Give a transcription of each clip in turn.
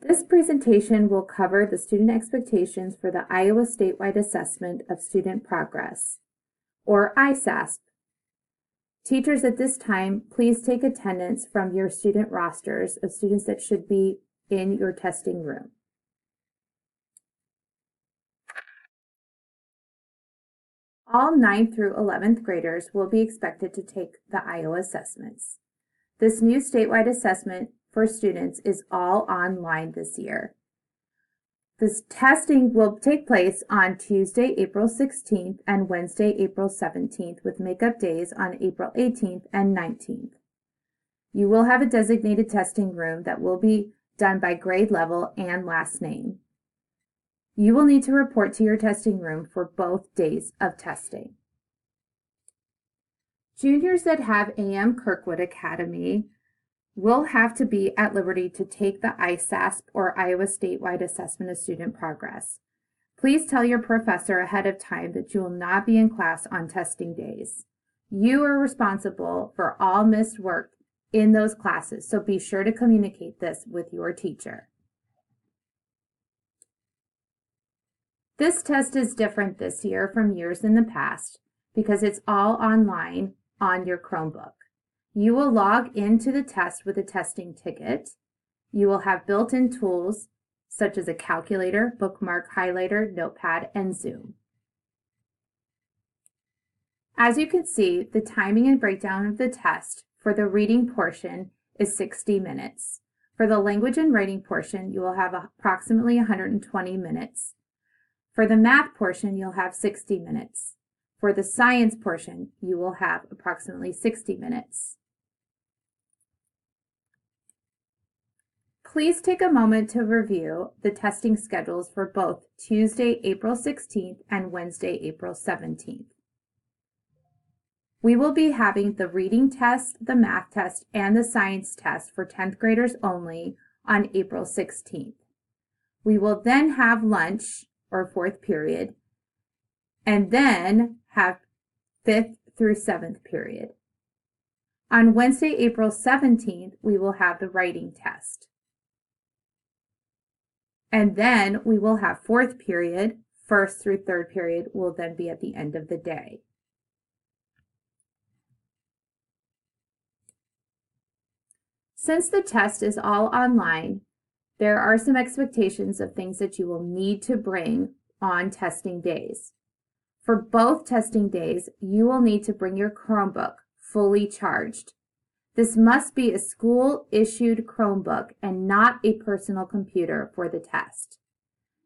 This presentation will cover the student expectations for the Iowa Statewide Assessment of Student Progress, or Isasp. Teachers at this time, please take attendance from your student rosters of students that should be in your testing room. All 9th through 11th graders will be expected to take the Iowa assessments. This new statewide assessment for students is all online this year. This testing will take place on Tuesday, April 16th and Wednesday, April 17th, with makeup days on April 18th and 19th. You will have a designated testing room that will be done by grade level and last name. You will need to report to your testing room for both days of testing. Juniors that have A.M. Kirkwood Academy will have to be at liberty to take the Isasp, or Iowa Statewide Assessment of Student Progress. Please tell your professor ahead of time that you will not be in class on testing days. You are responsible for all missed work in those classes, so be sure to communicate this with your teacher. This test is different this year from years in the past because it's all online on your Chromebook. You will log into the test with a testing ticket. You will have built-in tools such as a calculator, bookmark, highlighter, notepad, and Zoom. As you can see, the timing and breakdown of the test for the reading portion is 60 minutes. For the language and writing portion, you will have approximately 120 minutes. For the math portion, you'll have 60 minutes. For the science portion, you will have approximately 60 minutes. Please take a moment to review the testing schedules for both Tuesday, April 16th and Wednesday, April 17th. We will be having the reading test, the math test, and the science test for 10th graders only on April 16th. We will then have lunch, or 4th period, and then have 5th through 7th period. On Wednesday, April 17th, we will have the writing test. And then we will have 4th period, 1st through 3rd period will then be at the end of the day. Since the test is all online, there are some expectations of things that you will need to bring on testing days. For both testing days, you will need to bring your Chromebook fully charged. This must be a school-issued Chromebook and not a personal computer for the test.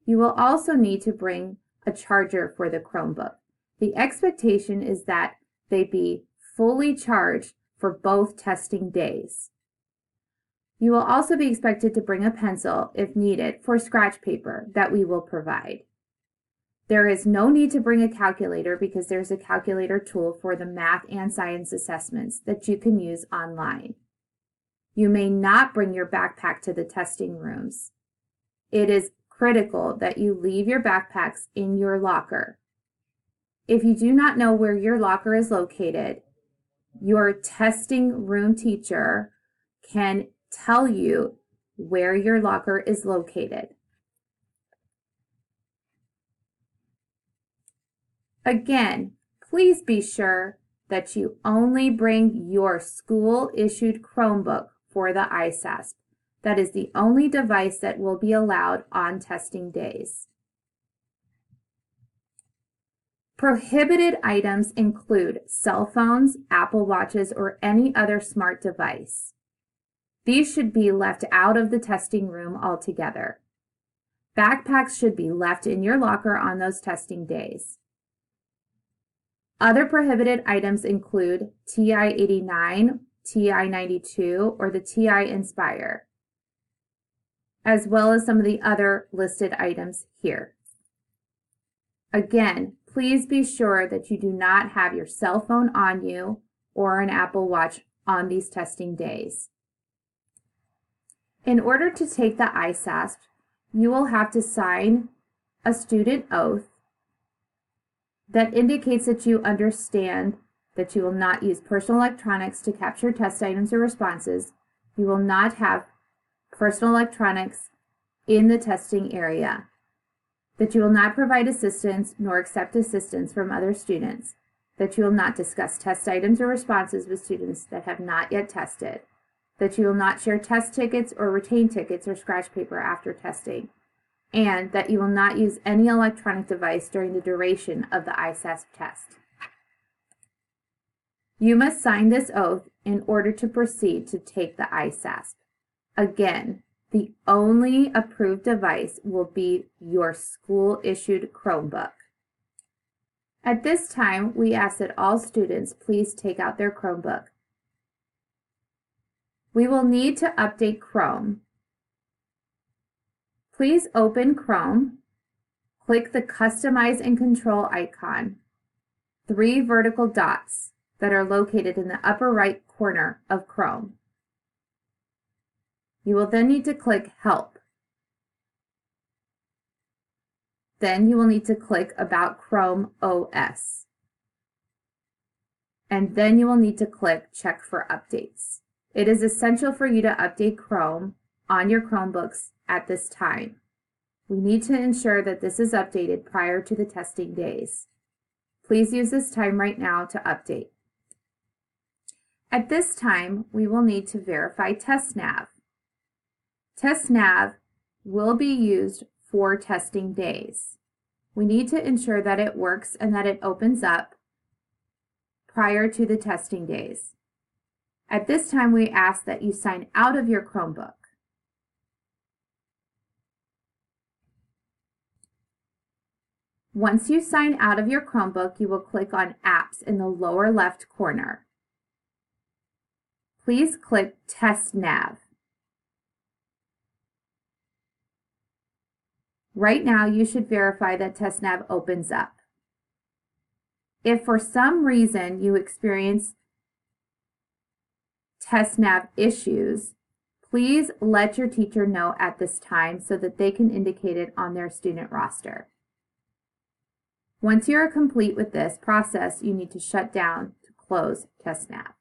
You will also need to bring a charger for the Chromebook. The expectation is that they be fully charged for both testing days. You will also be expected to bring a pencil, if needed, for scratch paper that we will provide. There is no need to bring a calculator because there's a calculator tool for the math and science assessments that you can use online. You may not bring your backpack to the testing rooms. It is critical that you leave your backpacks in your locker. If you do not know where your locker is located, your testing room teacher can tell you where your locker is located. Again, please be sure that you only bring your school-issued Chromebook for the Isasp. That is the only device that will be allowed on testing days. Prohibited items include cell phones, Apple Watches, or any other smart device. These should be left out of the testing room altogether. Backpacks should be left in your locker on those testing days. Other prohibited items include TI-89, TI-92, or the TI Inspire, as well as some of the other listed items here. Again, please be sure that you do not have your cell phone on you or an Apple Watch on these testing days. In order to take the Isasp, you will have to sign a student oath that indicates that you understand that you will not use personal electronics to capture test items or responses. You will not have personal electronics in the testing area, that you will not provide assistance nor accept assistance from other students, that you will not discuss test items or responses with students that have not yet tested, that you will not share test tickets or retain tickets or scratch paper after testing, and that you will not use any electronic device during the duration of the Isasp test. You must sign this oath in order to proceed to take the Isasp. Again, the only approved device will be your school-issued Chromebook. At this time, we ask that all students please take out their Chromebook. We will need to update Chrome. Please open Chrome, click the Customize and Control icon, 3 vertical dots that are located in the upper right corner of Chrome. You will then need to click Help. Then you will need to click About Chrome OS. And then you will need to click Check for Updates. It is essential for you to update Chrome on your Chromebooks at this time. We need to ensure that this is updated prior to the testing days. Please use this time right now to update. At this time, we will need to verify TestNav. TestNav will be used for testing days. We need to ensure that it works and that it opens up prior to the testing days. At this time, we ask that you sign out of your Chromebook. Once you sign out of your Chromebook, you will click on Apps in the lower left corner. Please click TestNav. Right now, you should verify that TestNav opens up. If for some reason you experience TestNav issues, please let your teacher know at this time so that they can indicate it on their student roster. Once you are complete with this process, you need to shut down to close TestNav.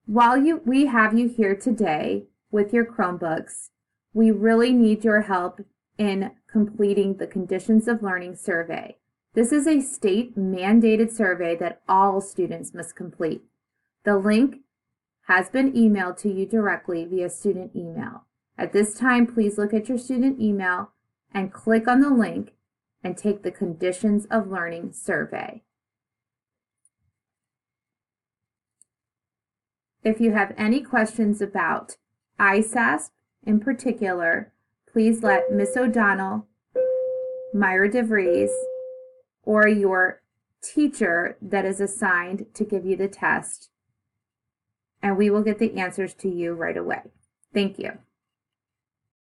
While we have you here today with your Chromebooks, we really need your help in completing the Conditions of Learning survey. This is a state-mandated survey that all students must complete. The link has been emailed to you directly via student email. At this time, please look at your student email and click on the link and take the Conditions of Learning survey. If you have any questions about Isasp in particular, please let Miss O'Donnell, Myra DeVries, or your teacher that is assigned to give you the test, and we will get the answers to you right away. Thank you.